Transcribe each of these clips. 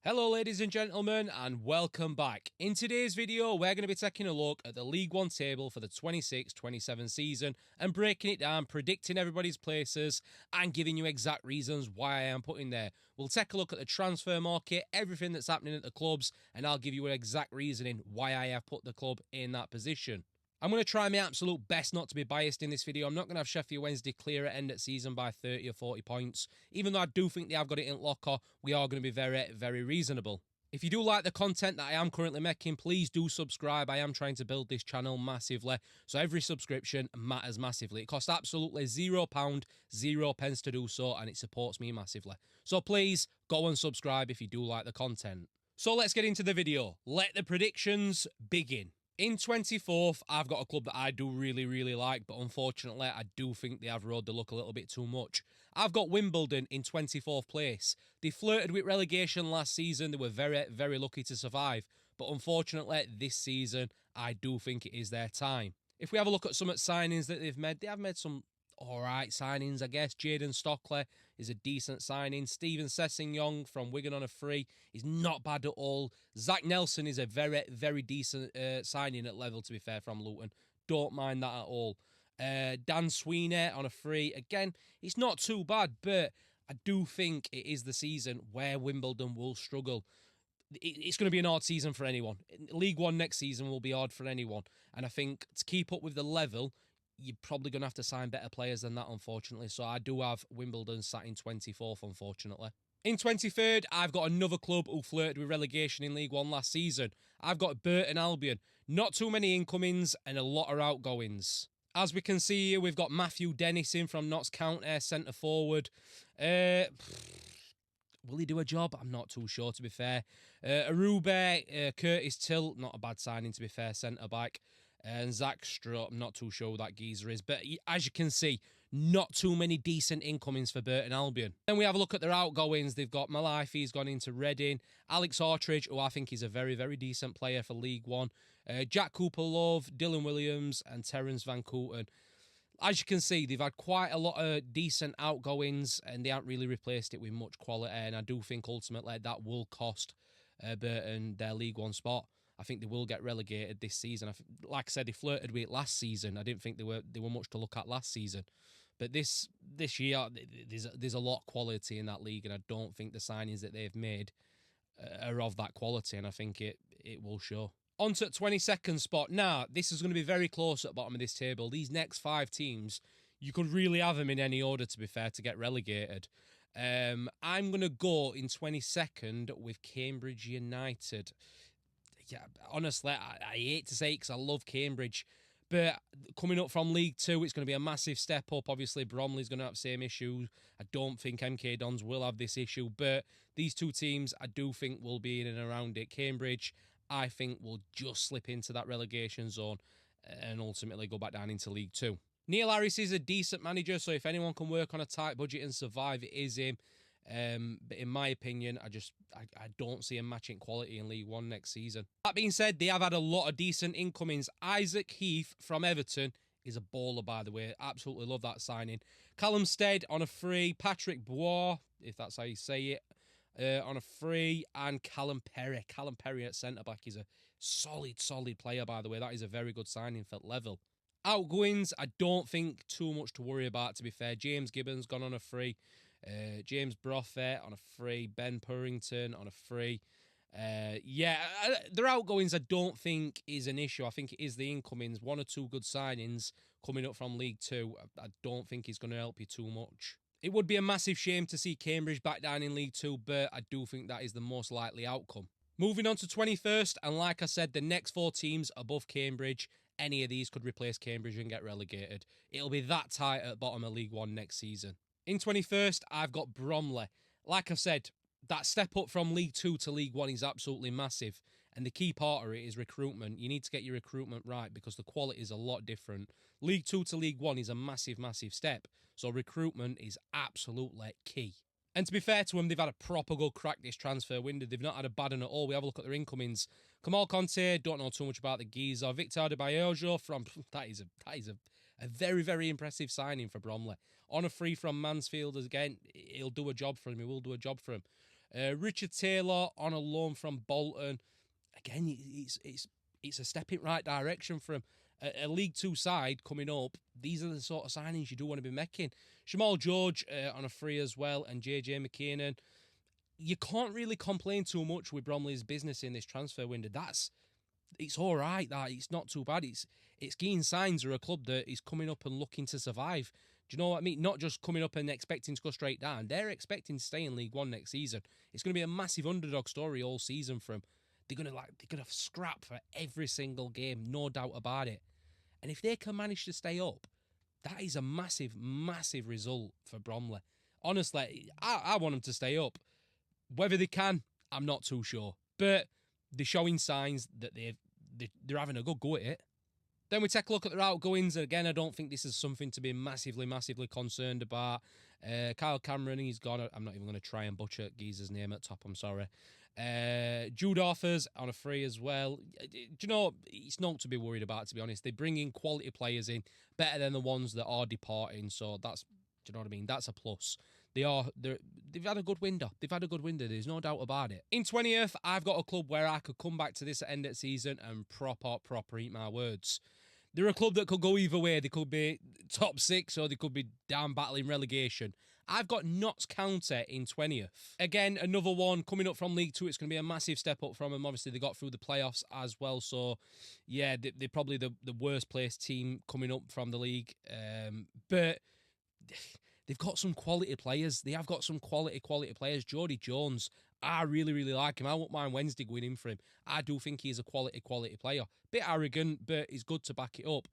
Hello ladies and gentlemen and welcome back. In today's video we're going to be taking a look at the League One table for the 26-27 season and breaking it down, predicting everybody's places and giving you exact reasons why I am putting there. We'll take a look at the transfer market, everything that's happening at the clubs, and I'll give you an exact reasoning why I have put the club in that position. I'm going to try my absolute best not to be biased in this video. I'm not going to have Sheffield Wednesday clear at end of season by 30 or 40 points. Even though I do think they have got it in locker, we are going to be very, very reasonable. If you do like the content that I am currently making, please do subscribe. I am trying to build this channel massively, so every subscription matters massively. It costs absolutely £0, 0 pence to do so, and it supports me massively. So please go and subscribe if you do like the content. So let's get into the video. Let the predictions begin. In 24th, I've got a club that I do really like, but unfortunately, I do think they have rode the luck a little bit too much. I've got Wimbledon in 24th place. They flirted with relegation last season. They were very lucky to survive. But unfortunately, this season, I do think it is their time. If we have a look at some signings that they've made, they have made some alright signings, I guess. Jayden Stockley is a decent signing. Steven Sessegnon from Wigan on a free is not bad at all. Zach Nelson is a very decent signing at level, to be fair, from Luton. Don't mind that at all. Dan Sweeney on a free. Again, it's not too bad, but I do think it is the season where Wimbledon will struggle. It's going to be an odd season for anyone. League One next season will be odd for anyone. And I think to keep up with the level, you're probably going to have to sign better players than that, unfortunately. So I do have Wimbledon sat in 24th, unfortunately. In 23rd, I've got another club who flirted with relegation in League One last season. I've got Burton Albion. Not too many incomings and a lot of outgoings. As we can see here, we've got Matthew Dennis in from Notts County, centre forward. Will he do a job? I'm not too sure, to be fair. Arube, Curtis Till, not a bad signing, to be fair, centre-back. And Zach Strutt, I'm not too sure who that geezer is. But as you can see, not too many decent incomings for Burton Albion. Then we have a look at their outgoings. They've got Malaifi, he's gone into Reading. Alex Partridge, who I think is a very decent player for League One. Jack Cooper-Love, Dylan Williams, and Terence Van Kooten. As you can see, they've had quite a lot of decent outgoings and they haven't really replaced it with much quality. And I do think ultimately that will cost Burton their League One spot. I think they will get relegated this season. Like I said, they flirted with it last season. I didn't think they were much to look at last season. But this year, there's a lot of quality in that league, and I don't think the signings that they've made are of that quality, and I think it will show. On to 22nd spot. Now, this is going to be very close at the bottom of this table. These next 5 teams, you could really have them in any order, to be fair, to get relegated. I'm going to go in 22nd with Cambridge United. Yeah, honestly, I hate to say it because I love Cambridge. But coming up from League 2, it's going to be a massive step up. Obviously, Bromley's going to have the same issue. I don't think MK Dons will have this issue. But these two teams, I do think will be in and around it. Cambridge, I think, will just slip into that relegation zone and ultimately go back down into League 2. Neil Harris is a decent manager, so if anyone can work on a tight budget and survive, it is him. But in my opinion, I don't see him matching quality in League One next season. That being said, they have had a lot of decent incomings. Isaac Heath from Everton is a baller, by the way. Absolutely love that signing. Callum Stead on a free. Patrick Bois, if that's how you say it, on a free. And Callum Perry. Callum Perry at centre-back is a solid player, by the way. That is a very good signing for level. Outgoings, I don't think too much to worry about, to be fair. James Gibbons gone on a free. James Brothet on a free. Ben Purrington on a free. Their outgoings I don't think is an issue. I think it is the incomings. 1 or 2 good signings coming up from League 2. I don't think is going to help you too much. It would be a massive shame to see Cambridge back down in League 2, but I do think that is the most likely outcome. Moving on to 21st, and like I said, the next 4 teams above Cambridge, any of these could replace Cambridge and get relegated. It'll be that tight at the bottom of League One next season. In 21st, I've got Bromley. Like I've said, that step up from League 2 to League 1 is absolutely massive. And the key part of it is recruitment. You need to get your recruitment right because the quality is a lot different. League 2 to League 1 is a massive step. So recruitment is absolutely key. And to be fair to them, they've had a proper good crack this transfer window. They've not had a bad one at all. We have a look at their incomings. Kamal Conte, don't know too much about the geezer. Victor Adebayojo from that is a very impressive signing for Bromley. On a free from Mansfield again, he'll do a job for him. He will do a job for him. Richard Taylor on a loan from Bolton. Again, it's a step in right direction for him. A League Two side coming up, these are the sort of signings you do want to be making. Jamal George on a free as well, and JJ McKinnon. You can't really complain too much with Bromley's business in this transfer window. It's all right. That it's not too bad. It's Geen Signs are a club that is coming up and looking to survive. Do you know what I mean? Not just coming up and expecting to go straight down. They're expecting to stay in League One next season. It's going to be a massive underdog story all season for them. They're gonna scrap for every single game, no doubt about it. And if they can manage to stay up, that is a massive, massive result for Bromley. Honestly, I want them to stay up. Whether they can, I'm not too sure. But they're showing signs that they're having a good go at it. Then we take a look at their outgoings. Again, I don't think this is something to be massively, massively concerned about. Kyle Cameron, he's gone. I'm not even going to try and butcher Geezer's name at top, I'm sorry. Jude Offers on a free as well. Do you know, it's not to be worried about, to be honest. They bring in quality players in, better than the ones that are departing. So that's, do you know what I mean? That's a plus. They've had a good window. There's no doubt about it. In 20th, I've got a club where I could come back to this at end of season and proper eat my words. They're a club that could go either way. They could be top 6 or they could be down battling relegation. I've got Notts County in 20th. Again, another one coming up from League 2. It's going to be a massive step up from them. Obviously, they got through the playoffs as well. So, yeah, they're probably the worst placed team coming up from the league. But they've got some quality players. They have got some quality players. Jody Jones, I really, really like him. I won't mind Wednesday going in for him. I do think he's a quality player. Bit arrogant, but he's good to back it up.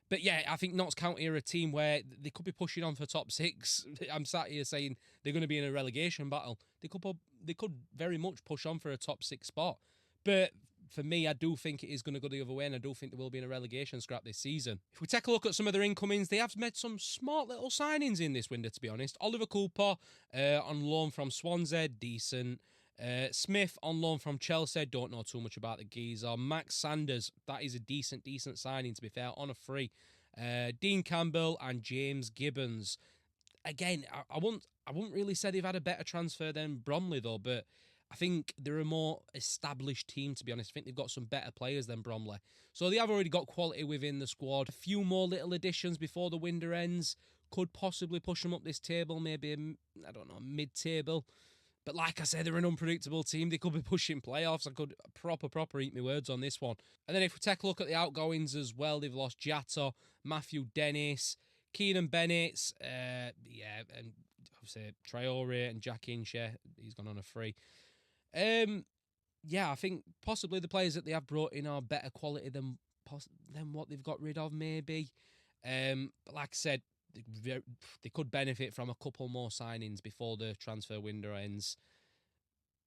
But yeah, I think Notts County are a team where they could be pushing on for top 6. I'm sat here saying they're going to be in a relegation battle. They could very much push on for a top 6 spot. But for me, I do think it is going to go the other way, and I do think they will be in a relegation scrap this season. If we take a look at some of their incomings, they have made some smart little signings in this window, to be honest. Oliver Cooper on loan from Swansea, decent. Smith on loan from Chelsea, don't know too much about the geezer. Max Sanders, that is a decent signing, to be fair, on a free. Dean Campbell and James Gibbons. Again, I wouldn't really say they've had a better transfer than Bromley, though, but I think they're a more established team, to be honest. I think they've got some better players than Bromley. So they have already got quality within the squad. A few more little additions before the window ends could possibly push them up this table, maybe, I don't know, mid-table. But like I said, they're an unpredictable team. They could be pushing playoffs. I could proper eat my words on this one. And then if we take a look at the outgoings as well, they've lost Jatta, Matthew Dennis, Keenan Bennett, and obviously Traore and Jack Inshare. He's gone on a free. I think possibly the players that they have brought in are better quality than what they've got rid of, maybe. But like I said, they could benefit from a couple more signings before the transfer window ends.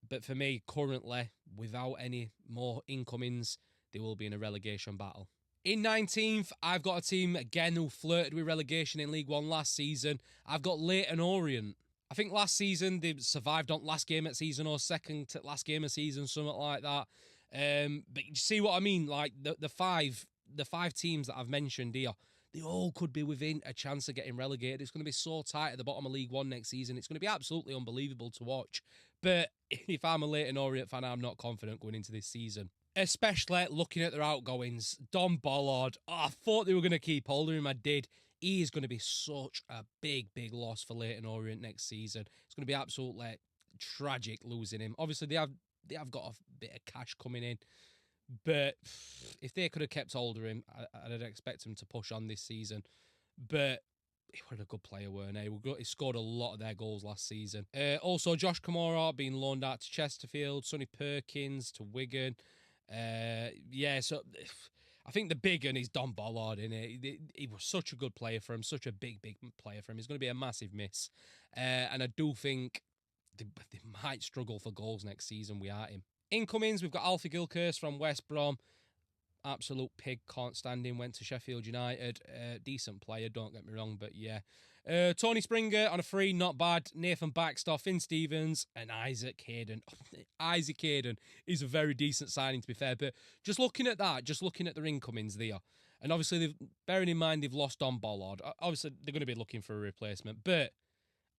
But for me, currently, without any more incomings, they will be in a relegation battle. In 19th, I've got a team, again, who flirted with relegation in League One last season. I've got Leyton Orient. I think last season they survived on last game of season or second to last game of season, something like that. But you see what I mean? Like the five teams that I've mentioned here, they all could be within a chance of getting relegated. It's going to be so tight at the bottom of League One next season. It's going to be absolutely unbelievable to watch. But if I'm a Leyton Orient fan, I'm not confident going into this season. Especially looking at their outgoings. Don Bollard. I thought they were going to keep hold of him. I did. He is going to be such a big loss for Leyton Orient next season. It's going to be absolutely tragic losing him. Obviously, they have got a bit of cash coming in. But if they could have kept hold of him, I'd expect him to push on this season. But he was a good player, weren't he? He scored a lot of their goals last season. Also, Josh Kamara being loaned out to Chesterfield, Sonny Perkins to Wigan. So I think the big one is Don Bollard, innit? He was such a good player for him, such a big player for him. He's going to be a massive miss. And I do think they might struggle for goals next season without him. Incomings, we've got Alfie Gilchrist from West Brom. Absolute pig, can't stand him, went to Sheffield United. Decent player, don't get me wrong, but yeah. Tony Springer on a free, not bad. Nathan Baxter, Finn Stevens, and Isaac Hayden. Isaac Hayden is a very decent signing, to be fair, but just looking at their incomings there, and obviously, bearing in mind they've lost Don Bollard, obviously they're going to be looking for a replacement, but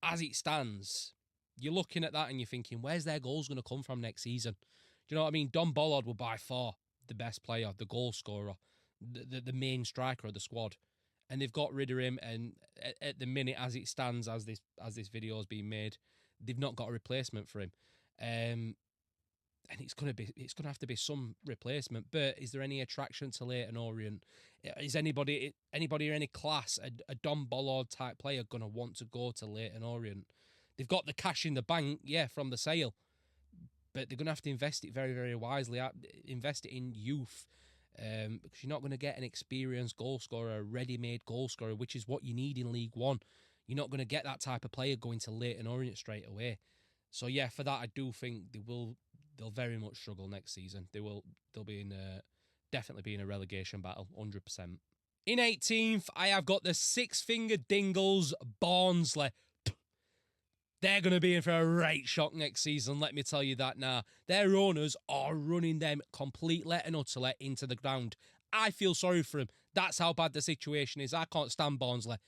as it stands, you're looking at that and you're thinking, where's their goals going to come from next season? Do you know what I mean? Don Bollard will by far the best player, the goal scorer, the main striker of the squad. And they've got rid of him, and at the minute, as it stands, as this video is being made, they've not got a replacement for him. And it's gonna have to be some replacement. But is there any attraction to Leyton Orient? Is anybody or any class, a Don Bollard type player, gonna want to go to Leyton Orient? They've got the cash in the bank, yeah, from the sale, but they're gonna have to invest it very, very wisely. Invest it in youth. Because you're not going to get an experienced goal scorer, a ready-made goal scorer, which is what you need in League One. You're not going to get that type of player going to Leyton Orient straight away. So yeah, for that, I do think they'll very much struggle next season. They'll be definitely be in a relegation battle, 100%. In 18th, I have got the six-fingered Dingles, Barnsley. They're going to be in for a right shock next season, let me tell you that now. Their owners are running them completely and utterly into the ground. I feel sorry for them. That's how bad the situation is. I can't stand Barnsley.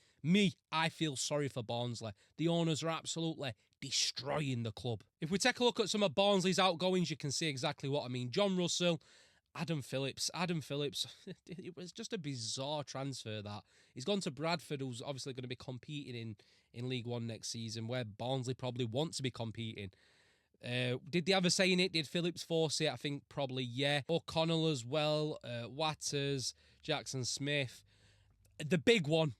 I feel sorry for Barnsley. The owners are absolutely destroying the club. If we take a look at some of Barnsley's outgoings, you can see exactly what I mean. John Russell, Adam Phillips, it was just a bizarre transfer that. He's gone to Bradford, who's obviously going to be competing in League One next season, where Barnsley probably want to be competing. Did they have a say in it? Did Phillips force it? I think probably, yeah. O'Connell as well, Watters, Jackson Smith. The big one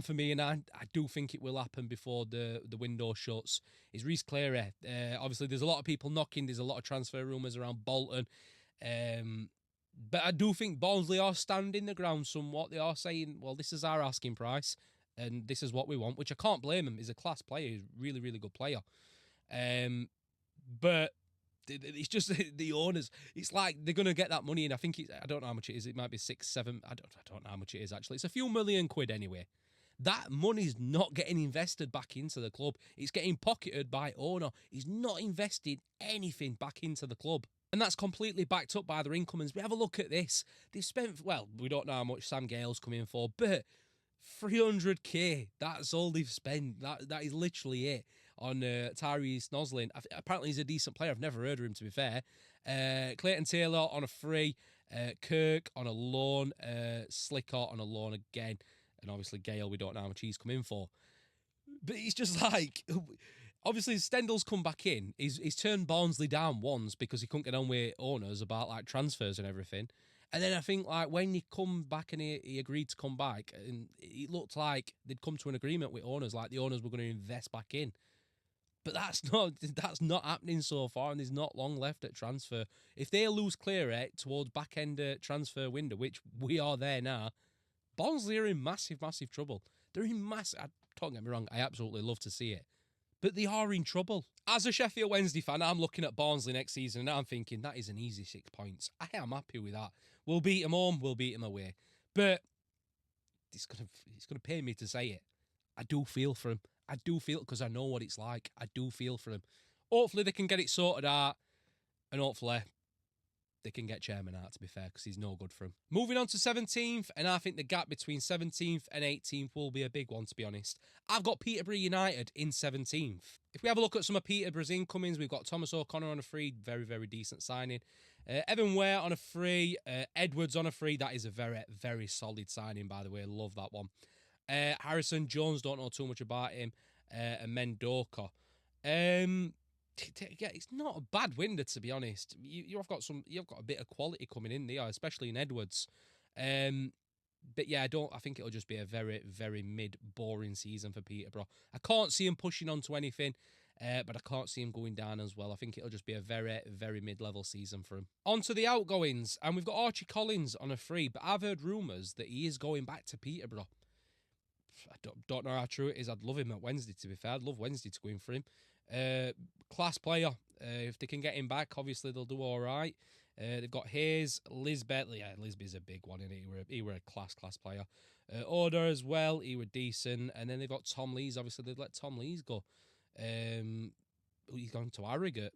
for me, and I do think it will happen before the window shuts, is Reece Cleary. Obviously, there's a lot of people knocking. There's a lot of transfer rumours around Bolton. But I do think Barnsley are standing the ground somewhat. They are saying, well, this is our asking price and this is what we want, which I can't blame him. He's a class player. He's a really, really good player. But it's just the owners. It's like they're going to get that money, and I think I don't know how much it is. It might be 6, 7. I don't know how much it is, actually. It's a few million quid anyway. That money's not getting invested back into the club. It's getting pocketed by owner. He's not invested anything back into the club. And that's completely backed up by their incomings. We have a look at this. They've spent, well, we don't know how much Sam Gale's come in for, but 300k, that's all they've spent. That is literally it on Tyrese Noslin. Apparently he's a decent player. I've never heard of him, to be fair. Clayton Taylor on a free. Kirk on a loan. Slickott on a loan again. And obviously Gale, we don't know how much he's come in for. But it's just like... Obviously, Stendhal's come back in. He's turned Barnsley down once because he couldn't get on with owners about like transfers and everything. And then I think like when he come back and he agreed to come back, and it looked like they'd come to an agreement with owners, like the owners were going to invest back in. But that's not happening so far, and there's not long left at transfer. If they lose Cleary towards back end transfer window, which we are there now, Barnsley are in massive, massive trouble. They're in massive. Don't get me wrong, I absolutely love to see it. But they are in trouble. As a Sheffield Wednesday fan, I'm looking at Barnsley next season and I'm thinking that is an easy 6 points. I am happy with that. We'll beat them home, we'll beat them away. But it's gonna pay me to say it. I do feel for them. I do feel, because I know what it's like. I do feel for them. Hopefully they can get it sorted out, and hopefully they can get chairman out, to be fair, because he's no good for him. Moving on to 17th, and I think the gap between 17th and 18th will be a big one, to be honest. I've got Peterborough United in 17th. If we have a look at some of Peterborough's incomings, we've got Thomas O'Connor on a free, very, very decent signing. Evan Ware on a free, Edwards on a free. That is a very, very solid signing, by the way. Love that one. Harrison Jones, don't know too much about him. And Mendoka. Yeah, it's not a bad window, to be honest. You've got a bit of quality coming in there, especially in Edwards. But yeah, I think it'll just be a very, very boring season for Peterborough. I can't see him pushing on to anything, but I can't see him going down as well. I think it'll just be a very, very mid-level season for him. On to the outgoings, and we've got Archie Collins on a free, but I've heard rumours that he is going back to Peterborough. I don't know how true it is. I'd love him at Wednesday, to be fair. I'd love Wednesday to go in for him. Class player. If they can get him back, obviously they'll do all right. They've got Hayes, Lisbeth. Yeah, Lisbeth's a big one, innit? He were a class player. Oda as well. He were decent. And then they've got Tom Lees. Obviously, they've let Tom Lees go. He's gone to Harrogate.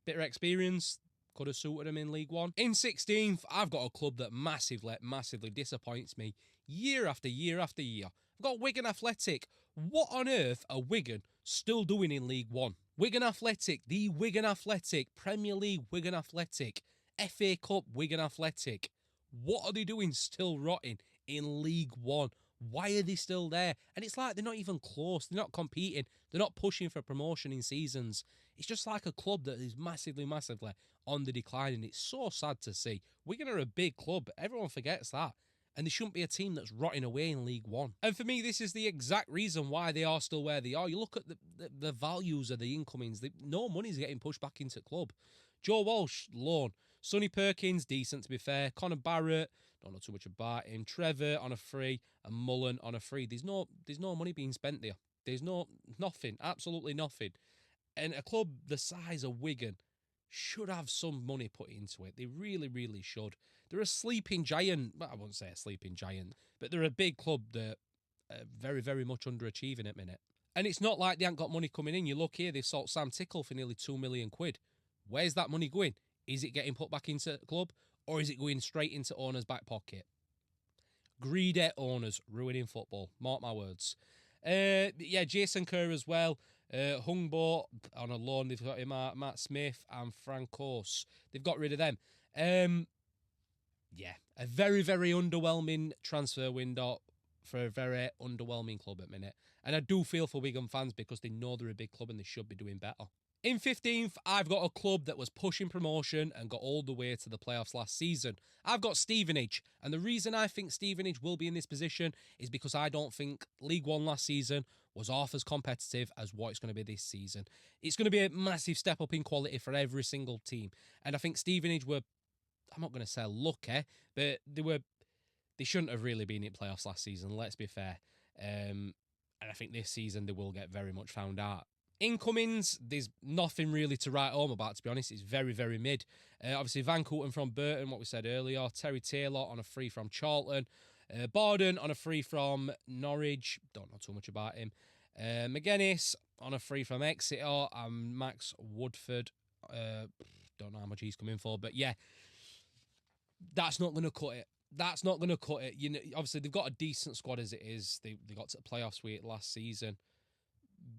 Bit of experience. could have suited them in League One. In 16th, I've got a club that massively disappoints me year after year after year. I've got Wigan Athletic. What on earth are Wigan still doing in League One? Wigan Athletic, the Wigan Athletic, Premier League Wigan Athletic, FA Cup Wigan Athletic. What are they doing still rotting in League One? Why are they still there? And it's like they're not even close. They're not competing. They're not pushing for promotion in seasons. It's just like a club that is massively on the decline, and it's so sad to see. Wigan are a big club. Everyone forgets that. And they shouldn't be a team that's rotting away in League One. And for me, this is the exact reason why they are still where they are. You look at the values of the incomings. No money's getting pushed back into club. Joe Walsh, loan. Sonny Perkins, decent to be fair. Connor Barrett, don't know too much about him. Trevor on a free, and Mullen on a free. There's no money being spent there. There's nothing, absolutely nothing. And a club the size of Wigan should have some money put into it. They really, really should. They're a sleeping giant. Well, I wouldn't say a sleeping giant, but they're a big club that are very, very much underachieving at the minute. And it's not like they haven't got money coming in. You look here, they've sold Sam Tickle for nearly £2 million. Where's that money going? Is it getting put back into the club, or is it going straight into owners' back pocket? Greedy owners ruining football. Mark my words. Yeah, Jason Kerr as well. Hungbo on a loan. They've got him, Matt Smith and Francos. They've got rid of them. Yeah, a very, very underwhelming transfer window for a very underwhelming club at the minute. And I do feel for Wigan fans because they know they're a big club and they should be doing better. In 15th, I've got a club that was pushing promotion and got all the way to the playoffs last season. I've got Stevenage, and the reason I think Stevenage will be in this position is because I don't think League One last season was half as competitive as what it's going to be this season. It's going to be a massive step up in quality for every single team, and I think Stevenage were, I'm not going to say lucky, but they shouldn't have really been in playoffs last season, let's be fair. And I think this season they will get very much found out. Incomings, there's nothing really to write home about, to be honest. It's very, very mid. Obviously, Van Coulton from Burton, what we said earlier. Terry Taylor on a free from Charlton. Borden on a free from Norwich. Don't know too much about him. McGuinness on a free from Exeter. And Max Woodford. Don't know how much he's coming for. But yeah, that's not going to cut it. That's not going to cut it. You know, obviously, they've got a decent squad as it is. They got to the playoffs with it last season.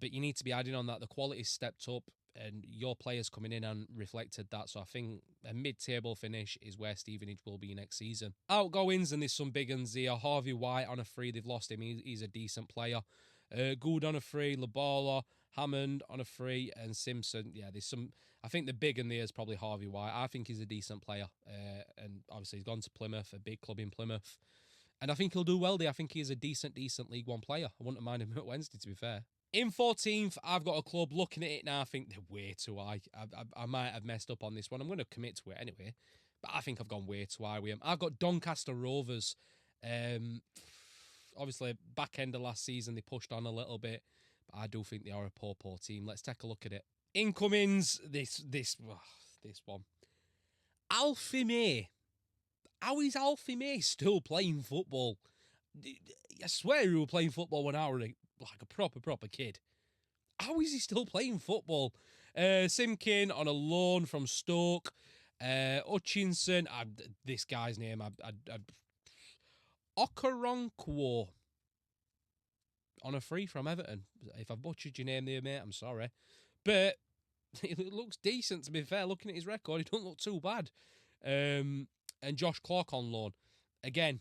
But you need to be adding on that. The quality's stepped up and your players coming in and reflected that. So I think a mid-table finish is where Stevenage will be next season. Outgoings, and there's some big ones here. Harvey White on a free. They've lost him. He's a decent player. Good on a free. Labala, Hammond on a free, and Simpson. Yeah, there's some. I think the big one there is probably Harvey White. I think he's a decent player. And obviously he's gone to Plymouth, a big club in Plymouth. And I think he'll do well there. I think he's a decent League One player. I wouldn't mind him at Wednesday, to be fair. In 14th, I've got a club. Looking at it now, I think they're way too high. I might have messed up on this one. I'm going to commit to it anyway. But I think I've gone way too high with them. I've got Doncaster Rovers. Obviously, back end of last season, they pushed on a little bit. But I do think they are a poor team. Let's take a look at it. Incomings, this one. Alfie May. How is Alfie May still playing football? I swear he was playing football when I was like a proper kid. How is he still playing football? Simkin on a loan from Stoke. Hutchinson, this guy's name, Okoronkwo on a free from Everton. If I've butchered your name there, mate, I'm sorry. But it looks decent, to be fair. Looking at his record, he don't look too bad. And Josh Clark on loan. Again,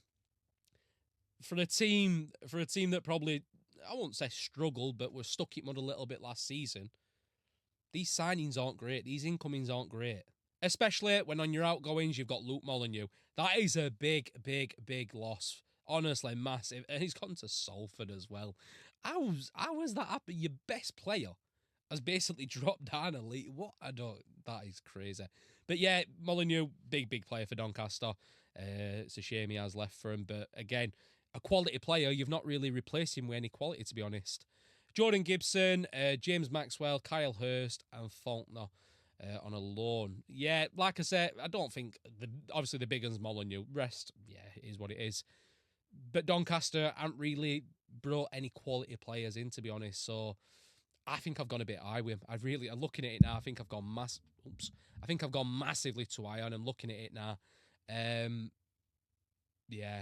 for a team that probably, I won't say struggled, but were stuck in mud a little bit last season, these signings aren't great. These incomings aren't great. Especially when on your outgoings, you've got Luke Molineux. That is a big loss. Honestly, massive. And he's gone to Salford as well. How has that happened? Your best player has basically dropped down a league. That is crazy. But yeah, Molineux, big player for Doncaster. It's a shame he has left for him. But again, a quality player, you've not really replaced him with any quality, to be honest. Jordan Gibson, James Maxwell, Kyle Hurst, and Faulkner on a loan. Yeah, like I said, I don't think, obviously the big one's Molineux. Rest, yeah, it is what it is. But Doncaster haven't really brought any quality players in, to be honest. So I think I've gone a bit high with him. I'm looking at it now, I think I've gone I think I've gone massively too high on. I'm looking at it now. Yeah,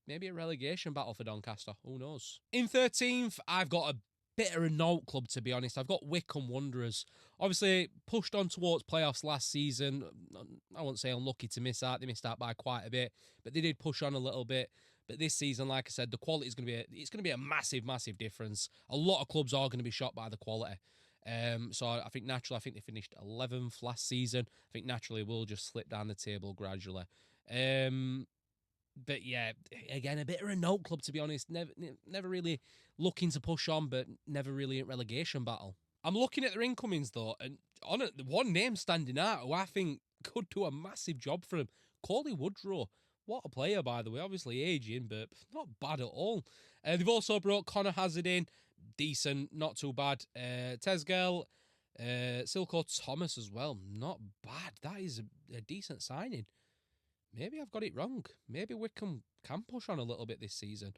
maybe a relegation battle for Doncaster. Who knows? In 13th, I've got a bit of a note club, to be honest. I've got Wycombe Wanderers. Obviously, pushed on towards playoffs last season. I won't say unlucky to miss out. They missed out by quite a bit, but they did push on a little bit. But this season, like I said, the quality is going to be a massive, massive difference. A lot of clubs are going to be shocked by the quality. So I think naturally, they finished 11th last season. I think naturally we'll just slip down the table gradually. But yeah, again, a bit of a note club, to be honest. Never really looking to push on, but never really in relegation battle. I'm looking at their incomings, though, and on it, one name standing out who I think could do a massive job for him, Coley Woodrow. What a player, by the way. Obviously aging, but not bad at all. They've also brought Connor Hazard in. Decent, not too bad. Tesgel, Silko Thomas as well. Not bad. That is a decent signing. Maybe I've got it wrong. Maybe Wycombe can push on a little bit this season.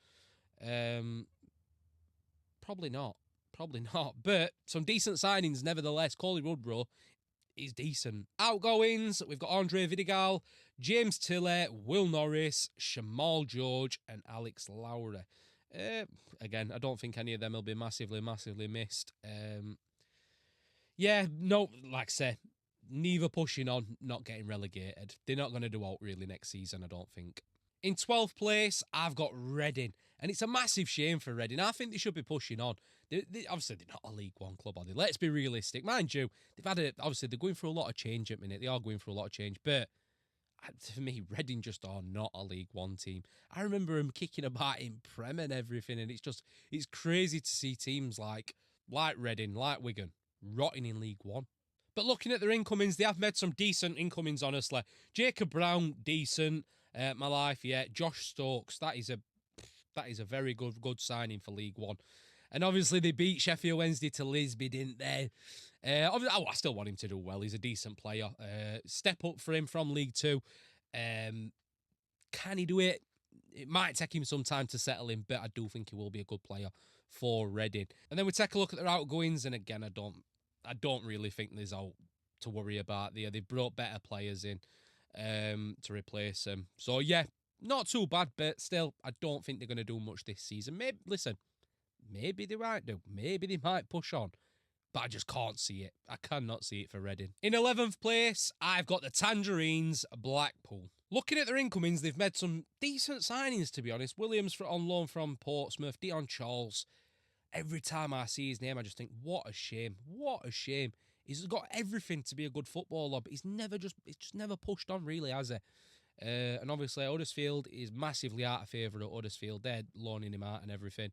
Probably not. But some decent signings nevertheless. Coley Woodrow is decent. Outgoings, we've got Andre Vidigal, James Tilley, Will Norris, Shamal George, and Alex Lowry. Again, I don't think any of them will be massively, massively missed. Yeah, no, like I say, neither pushing on, not getting relegated. They're not going to do out really next season, I don't think. In 12th place, I've got Reading. And it's a massive shame for Reading. I think they should be pushing on. Obviously, they're not a League One club, are they? Let's be realistic. Mind you, obviously, they're going through a lot of change at the minute. They are going through a lot of change. But for me, Reading just are not a League One team. I remember them kicking about in Prem and everything. And it's crazy to see teams like Reading, like Wigan, rotting in League One. But looking at their incomings, they have made some decent incomings, honestly. Jacob Brown, decent. My life, yeah. Josh Stokes, that is a very good signing for League One. And obviously they beat Sheffield Wednesday to Lisbon, didn't they? I still want him to do well. He's a decent player. Step up for him from League Two. Can he do it? It might take him some time to settle in, but I do think he will be a good player for Reading. And then we take a look at their outgoings, and again, I don't really think there's out to worry about there. They've brought better players in to replace them. So yeah, not too bad, but still, I don't think they're going to do much this season. Maybe they might do. Maybe they might push on. But I just can't see it. I cannot see it for Reading. In 11th place, I've got the Tangerines, Blackpool. Looking at their incomings, they've made some decent signings, to be honest. Williams on loan from Portsmouth, Dion Charles. Every time I see his name, I just think, what a shame. What a shame. He's got everything to be a good footballer, but he's just never pushed on, really, has he? And obviously, Huddersfield is massively out of favour at Huddersfield. They're loaning him out and everything.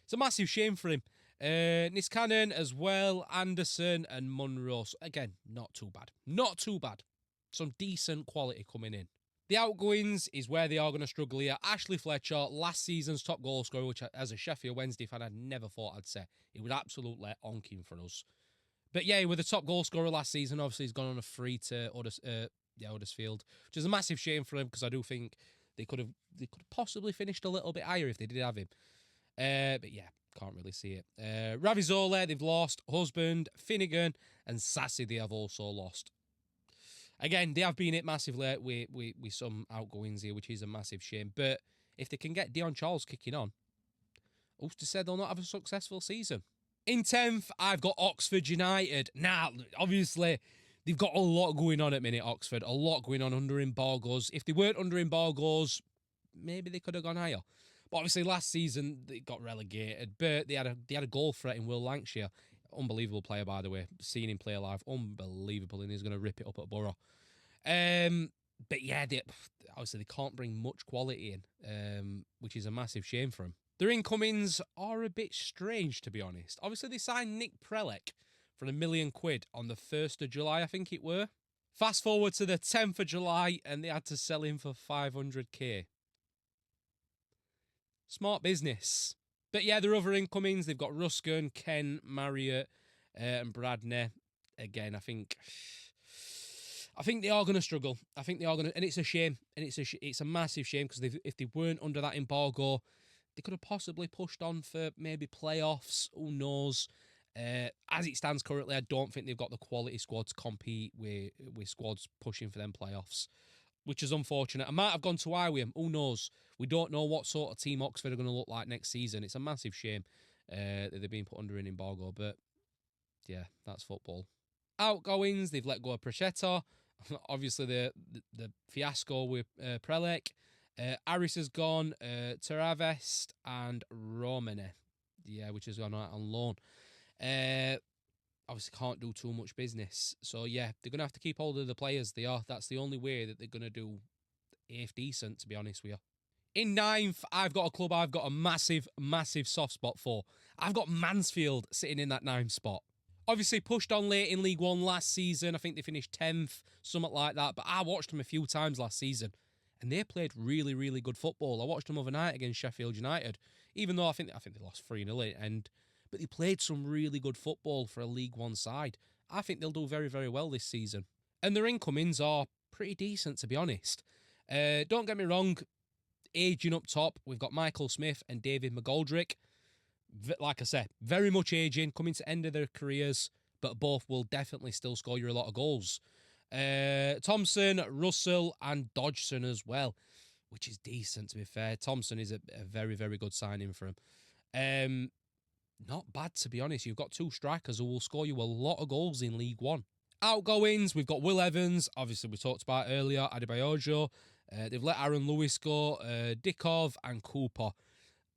It's a massive shame for him. Niskanen as well, Anderson and Munro. Again, not too bad. Not too bad. Some decent quality coming in. The outgoings is where they are going to struggle here. Ashley Fletcher, last season's top goal scorer, which as a Sheffield Wednesday fan, I'd never thought I'd say. He was absolutely onking for us. But yeah, with the top goal scorer last season, obviously he's gone on a free to Huddersfield, which is a massive shame for him because I do think they could have possibly finished a little bit higher if they did have him. But yeah, can't really see it. Ravizole, they've lost. Husband, Finnegan, and Sassy, they have also lost. Again, they have been hit massively with some outgoings here, which is a massive shame. But if they can get Dion Charles kicking on, who's to say they'll not have a successful season? In 10th, I've got Oxford United. Now, obviously, they've got a lot going on at minute, Oxford. A lot going on under embargoes. If they weren't under embargoes, maybe they could have gone higher. But obviously, last season, they got relegated. But they had a goal threat in Will Lancashire. Unbelievable player, by the way. Seeing him play live, unbelievable. And he's going to rip it up at Borough. But yeah, obviously, they can't bring much quality in, which is a massive shame for them. Their incomings are a bit strange, to be honest. Obviously, they signed Nick Prelec for £1 million on the 1st of July, I think it were. Fast forward to the 10th of July, and they had to sell him for 500k. Smart business. But yeah, their other incomings, they've got Ruskin, Ken, Marriott, and Bradney. Again, I think they are going to struggle. I think they are going to, and it's a shame. And it's a massive shame because if they weren't under that embargo, they could have possibly pushed on for maybe playoffs. Who knows? As it stands currently, I don't think they've got the quality squad to compete with squads pushing for them playoffs, which is unfortunate. I might have gone too high with them. Who knows? We don't know what sort of team Oxford are going to look like next season. It's a massive shame that they've been put under an embargo, but yeah, that's football. Outgoings, they've let go of Prechetta. Obviously, the fiasco with Prelec. Aris has gone, Teravest and Romane, yeah, which has gone out on loan. Obviously can't do too much business. So, yeah, they're going to have to keep hold of the players they are. That's the only way that they're going to do half decent, to be honest with you. In ninth, I've got a club I've got a massive, massive soft spot for. I've got Mansfield sitting in that ninth spot. Obviously pushed on late in League One last season. I think they finished 10th, something like that. But I watched them a few times last season, and they played really, really good football. I watched them overnight against Sheffield United, even though I think they lost 3-0 at the end. But they played some really good football for a League One side. I think they'll do very, very well this season. And their incomings are pretty decent, to be honest. Don't get me wrong, aging up top, we've got Michael Smith and David McGoldrick. Like I said, very much aging, coming to end of their careers, but both will definitely still score you a lot of goals. Thompson, Russell, and Dodgson as well, which is decent, to be fair. Thompson is a very, very good signing for him. Not bad, to be honest. You've got two strikers who will score you a lot of goals in League One. Outgoings, we've got Will Evans, obviously we talked about earlier, Adebayojo. They've let Aaron Lewis go, Dickov and Cooper.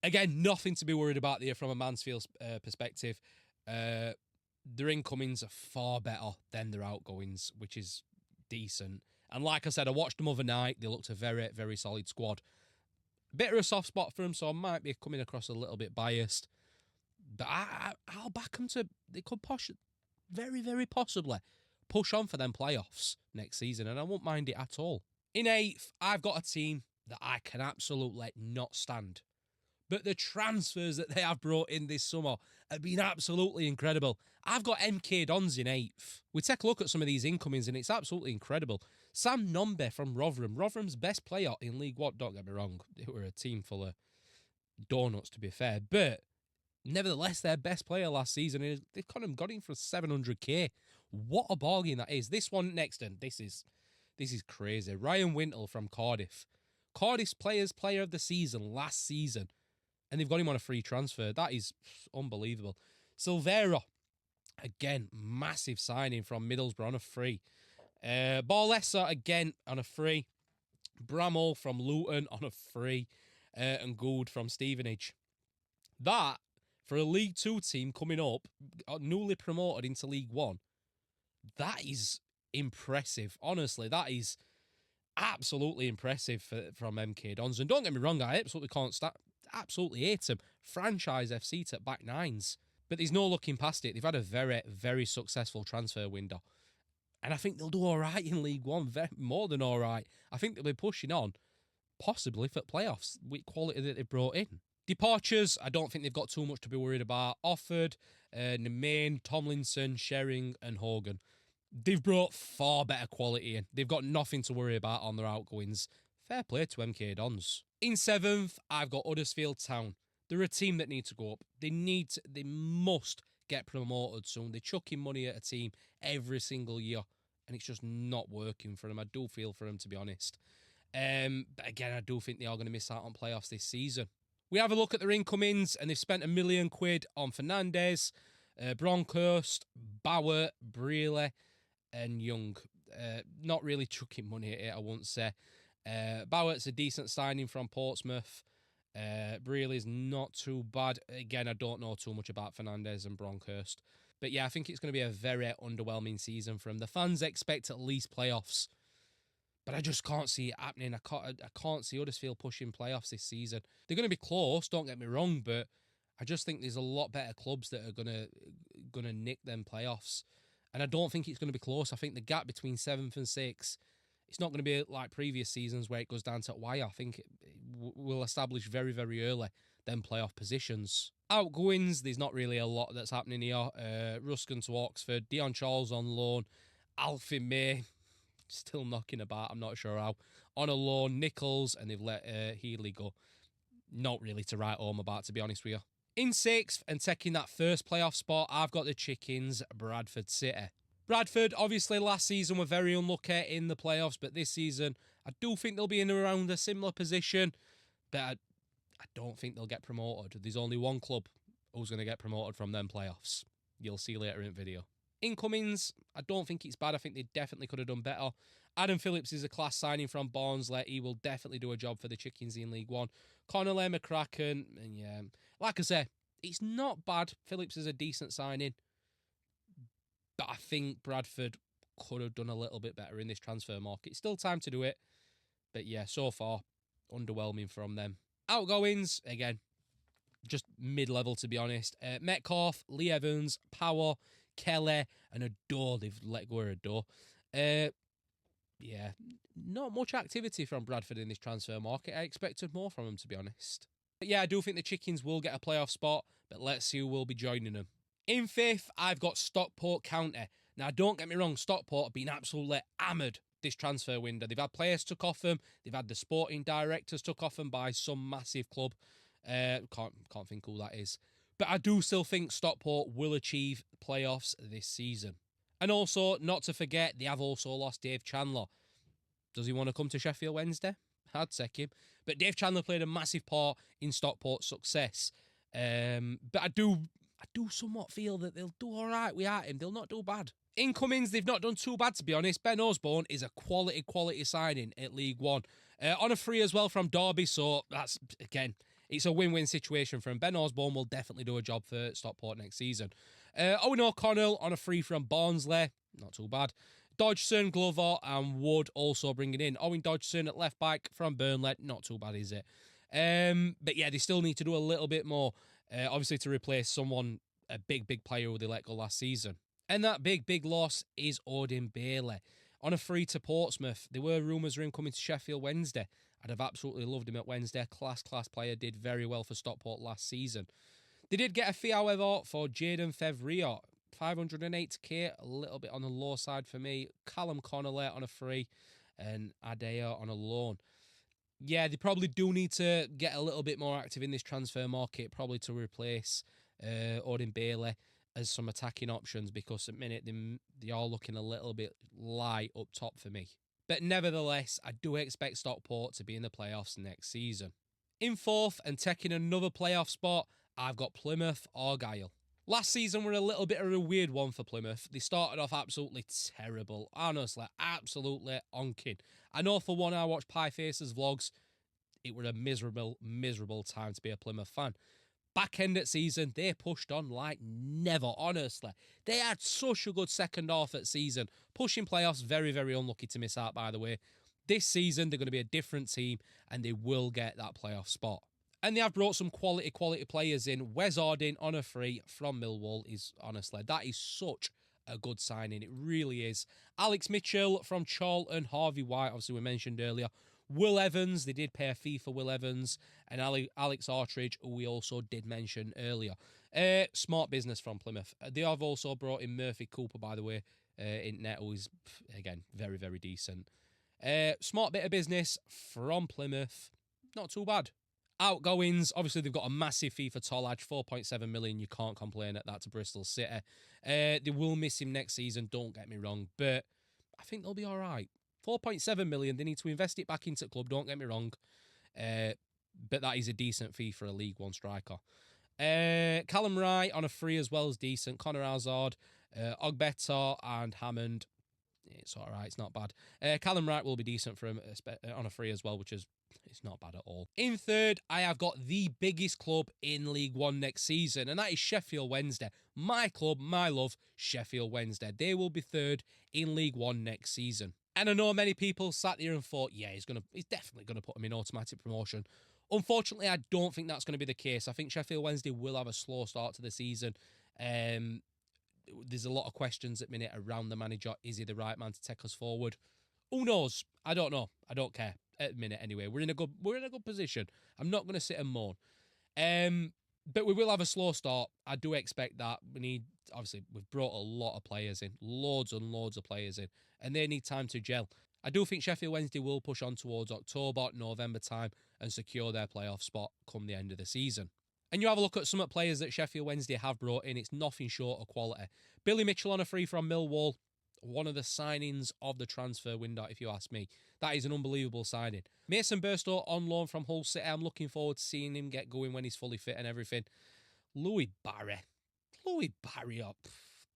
Again, nothing to be worried about there from a Mansfield perspective. Their incomings are far better than their outgoings, which is decent. And like I said, I watched them overnight. They looked a very, very solid squad. Bit of a soft spot for them, so I might be coming across a little bit biased. But I'll back them to... They could very, very possibly push on for them playoffs next season, and I won't mind it at all. In 8th, I've got a team that I can absolutely not stand. But the transfers that they have brought in this summer have been absolutely incredible. I've got MK Dons in 8th. We take a look at some of these incomings and it's absolutely incredible. Sam Nombe from Rotherham. Rotherham's best player in League One, don't get me wrong. They were a team full of donuts, to be fair. But nevertheless, their best player last season, they've kind of got him for 700k. What a bargain that is. This one next, and this is crazy. Ryan Wintle from Cardiff. Cardiff's player of the season last season. And they've got him on a free transfer. That is unbelievable. Silvera, again, massive signing from Middlesbrough on a free. Barlessa, again, on a free. Bramall from Luton on a free. And Gould from Stevenage. That, for a League 2 team coming up, newly promoted into League 1, that is impressive. Honestly, that is absolutely impressive from MK Dons. And don't get me wrong, I absolutely hate them. Franchise FC to back nines. But there's no looking past it. They've had a very, very successful transfer window. And I think they'll do all right in League One. More than all right. I think they'll be pushing on, possibly for playoffs, with quality that they brought in. Departures, I don't think they've got too much to be worried about. Offord, Nemain, Tomlinson, Shering and Hogan. They've brought far better quality in. They've got nothing to worry about on their outgoings. Fair play to MK Dons. In 7th, I've got Huddersfield Town. They're a team that need to go up. They must get promoted soon. They're chucking money at a team every single year, and it's just not working for them. I do feel for them, to be honest. But again, I do think they are going to miss out on playoffs this season. We have a look at their incomings, and they've spent £1 million on Fernandez, Bronkhurst, Bauer, Brealey, and Young. Not really chucking money at it, I won't say. Bowett's a decent signing from Portsmouth. Brealey's not too bad. Again, I don't know too much about Fernandez and Bronkhurst. But yeah, I think it's going to be a very underwhelming season for them. The fans expect at least playoffs. But I just can't see it happening. I can't see Huddersfield pushing playoffs this season. They're going to be close, don't get me wrong, but I just think there's a lot better clubs that are gonna nick them playoffs. And I don't think it's going to be close. I think the gap between 7th and 6th, it's not going to be like previous seasons where it goes down to wire. I think we'll establish very, very early them playoff positions. Outgoings, there's not really a lot that's happening here. Ruskin to Oxford, Dion Charles on loan, Alfie May, still knocking about, I'm not sure how, on a loan, Nichols, and they've let Healy go. Not really to write home about, to be honest with you. In 6th and taking that first playoff spot, I've got the Chickens, Bradford City. Bradford, obviously last season were very unlucky in the playoffs, but this season I do think they'll be in around a similar position, but I don't think they'll get promoted. There's only one club who's going to get promoted from them playoffs. You'll see later in the video. Incomings, I don't think it's bad. I think they definitely could have done better. Adam Phillips is a class signing from Barnsley. He will definitely do a job for the Chickens in League One. Connolly, McCracken, and yeah, like I say, it's not bad. Phillips is a decent signing, but I think Bradford could have done a little bit better in this transfer market. Still time to do it, but yeah, so far, underwhelming from them. Outgoings, again, just mid-level to be honest. Metcalf, Lee Evans, Power, Kelly, and Adore. They've let go of Adore. Yeah, not much activity from Bradford in this transfer market. I expected more from them, to be honest. But yeah, I do think the Chickens will get a playoff spot, but let's see who will be joining them. In 5th, I've got Stockport County. Now, don't get me wrong, Stockport have been absolutely hammered this transfer window. They've had players took off them. They've had the sporting directors took off them by some massive club. Can't think who that is. But I do still think Stockport will achieve playoffs this season. And also, not to forget, they have also lost Dave Chandler. Does he want to come to Sheffield Wednesday? I'd take him. But Dave Chandler played a massive part in Stockport's success. But I do somewhat feel that they'll do all right without him. They'll not do bad. Incomings, they've not done too bad, to be honest. Ben Osborne is a quality signing at League One. On a free as well from Derby, so that's, again, it's a win-win situation for him. Ben Osborne will definitely do a job for Stockport next season. Owen O'Connell on a free from Barnsley. Not too bad. Dodgson, Glover, and Wood also bringing in. Owen Dodgson at left back from Burnley. Not too bad, is it? But yeah, they still need to do a little bit more, obviously, to replace someone, a big player who they let go last season. And that big loss is Odin Bailey. On a free to Portsmouth, there were rumours of him coming to Sheffield Wednesday. I'd have absolutely loved him at Wednesday. Class player, did very well for Stockport last season. They did get a fee, however, for Jaden Fevriot. 508k, a little bit on the low side for me. Callum Connolly on a free and Adair on a loan. Yeah, they probably do need to get a little bit more active in this transfer market, probably to replace Odin Bailey as some attacking options, because at the minute they are looking a little bit light up top for me. But nevertheless, I do expect Stockport to be in the playoffs next season. In 4th and taking another playoff spot, I've got Plymouth Argyle. Last season were a little bit of a weird one for Plymouth. They started off absolutely terrible. Honestly, absolutely onking. I know for one, I watched Pieface's vlogs. It were a miserable time to be a Plymouth fan. Back end of season, they pushed on like never, honestly. They had such a good second half at season. Pushing playoffs, very unlucky to miss out, by the way. This season, they're going to be a different team, and they will get that playoff spot. And they have brought some quality players in. Wes Ardin on a free from Millwall is, honestly, that is such a good signing. It really is. Alex Mitchell from Charlton. Harvey White, obviously we mentioned earlier. Will Evans, they did pay a fee for Will Evans. And Alex Artridge, who we also did mention earlier. Smart business from Plymouth. They have also brought in Murphy Cooper, by the way, in net, who is, again, very decent. Smart bit of business from Plymouth. Not too bad. Outgoings, obviously they've got a massive fee for Tolaj, 4.7 million. You can't complain at that to Bristol City. They will miss him next season, don't get me wrong, but I think they'll be all right. 4.7 million, they need to invest it back into the club, don't get me wrong. But that is a decent fee for a League One striker. Callum Wright on a free as well is decent. Connor Hazard, Ogbeta and Hammond. It's all right, it's not bad. Callum Wright will be decent for him on a free as well, which is it's not bad at all. In 3rd, I have got the biggest club in League One next season, and that is Sheffield Wednesday. My club, my love, Sheffield Wednesday. They will be 3rd in League One next season. And I know many people sat there and thought, yeah, he's definitely going to put him in automatic promotion. Unfortunately, I don't think that's going to be the case. I think Sheffield Wednesday will have a slow start to the season. There's a lot of questions at the minute around the manager. Is he the right man to take us forward? Who knows? I don't know. I don't care at the minute anyway. We're in a good position. I'm not going to sit and moan. But we will have a slow start. I do expect that. Obviously, we've brought a lot of players in. Loads and loads of players in. And they need time to gel. I do think Sheffield Wednesday will push on towards October, November time and secure their playoff spot come the end of the season. And you have a look at some of the players that Sheffield Wednesday have brought in, it's nothing short of quality. Billy Mitchell on a free from Millwall, one of the signings of the transfer window, if you ask me. That is an unbelievable signing. Mason Burstow on loan from Hull City. I'm looking forward to seeing him get going when he's fully fit and everything. Louis Barry, up.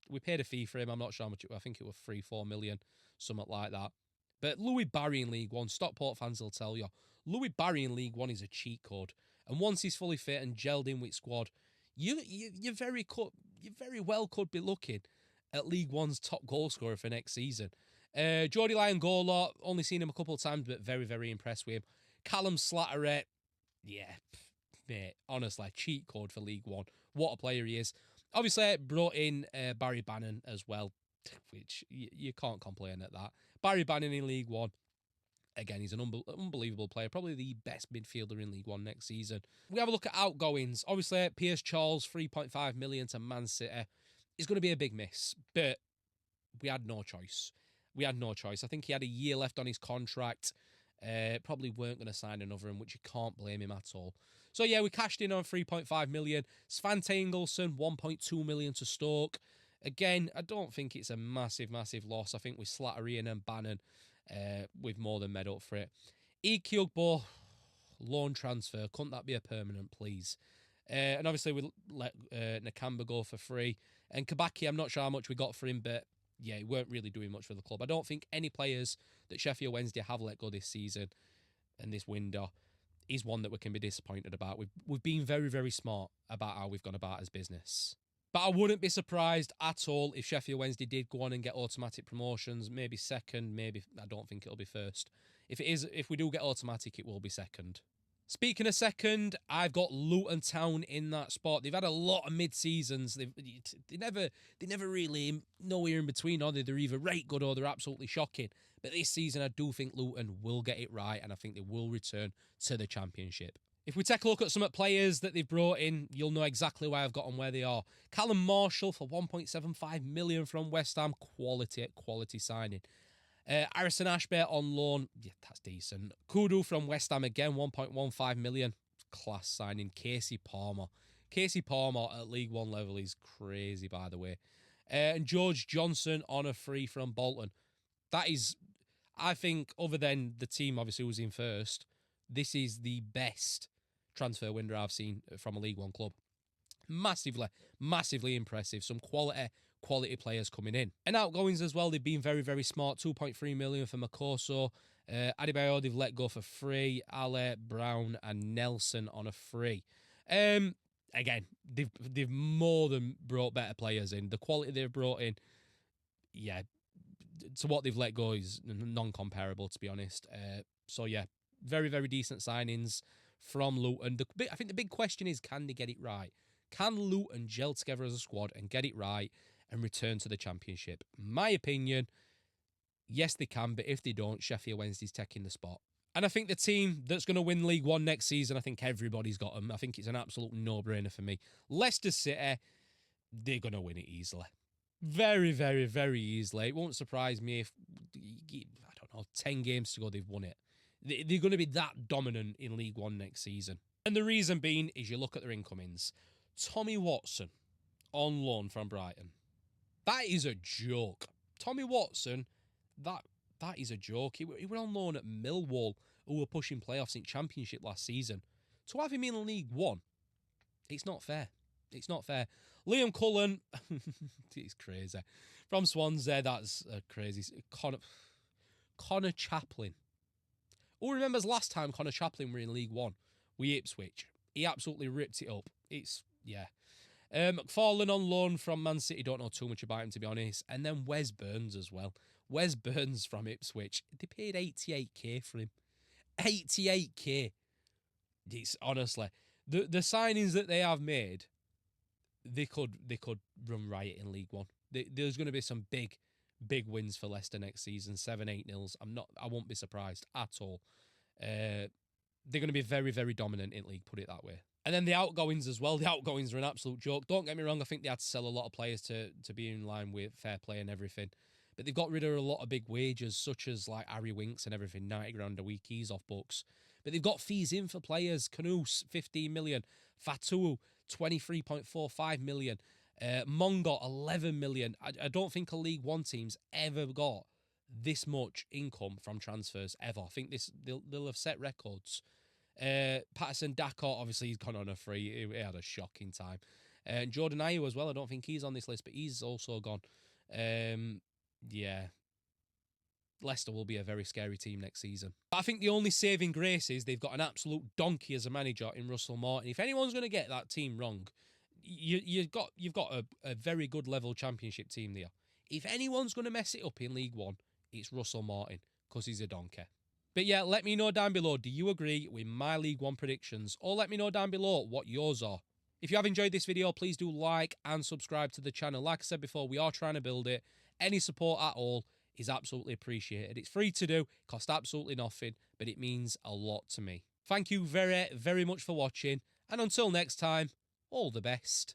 We paid a fee for him. I'm not sure how much. I think it was 3-4 million, something like that. But Louis Barry in League One, Stockport fans will tell you, Louis Barry in League One is a cheat code. And once he's fully fit and gelled in with squad, you very well could be looking at League One's top goal scorer for next season. Jordy Lyon Gola, only seen him a couple of times, but very, very impressed with him. Callum Slattery, yeah, mate, honestly, cheat code for League One. What a player he is. Obviously, brought in Barry Bannon as well, which you can't complain at that. Barry Bannon in League One. Again, he's an unbelievable player, probably the best midfielder in League One next season. We have a look at outgoings. Obviously, Piers Charles, 3.5 million to Man City. It's going to be a big miss, but we had no choice. I think he had a year left on his contract. Probably weren't going to sign another one, which you can't blame him at all. So yeah, we cashed in on 3.5 million. Svante Ingolson, 1.2 million to Stoke. Again, I don't think it's a massive loss. I think with Slattery and Bannon, we've more than made up for it. Kyugbo, loan transfer. Couldn't that be a permanent, please? And obviously we let Nakamba go for free. And Kabaki, I'm not sure how much we got for him, but yeah, he weren't really doing much for the club. I don't think any players that Sheffield Wednesday have let go this season and this window is one that we can be disappointed about. We've been very, very smart about how we've gone about as business. But I wouldn't be surprised at all if Sheffield Wednesday did go on and get automatic promotions, maybe second, maybe, I don't think it'll be first. If we do get automatic, it will be second. Speaking of second, I've got Luton Town in that spot. They've had a lot of mid-seasons. They never really nowhere in between, are they? They're either right good or they're absolutely shocking. But this season, I do think Luton will get it right, and I think they will return to the Championship. If we take a look at some players that they've brought in, you'll know exactly why I've got them where they are. Callum Marshall for 1.75 million from West Ham. Quality signing. Harrison Ashby on loan. Yeah, that's decent. Kudu from West Ham again, 1.15 million. Class signing. Casey Palmer at League One level is crazy, by the way. And George Johnson on a free from Bolton. That is, I think, other than the team obviously was in first, this is the best transfer window I've seen from a League One club. Massively impressive. Some quality players coming in. And outgoings as well, they've been very, very smart. 2.3 million for Makoso. Adebayo, they've let go for free. Ale, Brown, and Nelson on a free. Again, they've more than brought better players in. The quality they've brought in, yeah, to what they've let go is non-comparable, to be honest. So yeah, very, very decent signings from Luton. I think the big question is, can they get it right? Can Luton gel together as a squad and get it right and return to the Championship? My opinion, yes, they can, but if they don't, Sheffield Wednesday's taking the spot. And I think the team that's going to win League One next season, I think everybody's got them. I think it's an absolute no-brainer for me. Leicester City, they're going to win it easily. Very, very, very easily. It won't surprise me if, 10 games to go, they've won it. They're going to be that dominant in League One next season. And the reason being is you look at their incomings. Tommy Watson on loan from Brighton. That is a joke. Tommy Watson, that is a joke. He were on loan at Millwall, who were pushing playoffs in Championship last season. To have him in League One, it's not fair. Liam Cullen, it's crazy. From Swansea, that's crazy. Connor Chaplin. Who remembers last time Connor Chaplin were in League One with Ipswich? He absolutely ripped it up. McFarlane on loan from Man City. Don't know too much about him, to be honest. And then Wes Burns as well. Wes Burns from Ipswich. They paid 88k for him. 88k. It's honestly the signings that they have made. They could run riot in League One. There's going to be some big wins for Leicester next season. 7-8-0s. I won't be surprised at all. They're going to be very, very dominant in league, put it that way. And then the outgoings as well. The outgoings are an absolute joke. Don't get me wrong, I think they had to sell a lot of players to be in line with fair play and everything. But they've got rid of a lot of big wages, such as like Harry Winks and everything, 90 grand a week, he's off books. But they've got fees in for players. Canoes, 15 million. Fatu, 23.45 million. Mongo, 11 million. I don't think a League One team's ever got this much income from transfers ever. I think they'll have set records. Patterson Dakot, obviously he's gone on a free. He had a shocking time. And Jordan Ayew as well. I don't think he's on this list, but he's also gone. Yeah. Leicester will be a very scary team next season. But I think the only saving grace is they've got an absolute donkey as a manager in Russell Martin. If anyone's going to get that team wrong, you've got a very good level championship team there. If anyone's going to mess it up in League One, it's Russell Martin, because he's a donkey. But yeah, let me know down below, do you agree with my League One predictions? Or let me know down below what yours are. If you have enjoyed this video, please do like and subscribe to the channel. Like I said before, we are trying to build it. Any support at all is absolutely appreciated. It's free to do, costs absolutely nothing, but it means a lot to me. Thank you very, very much for watching, and until next time, all the best.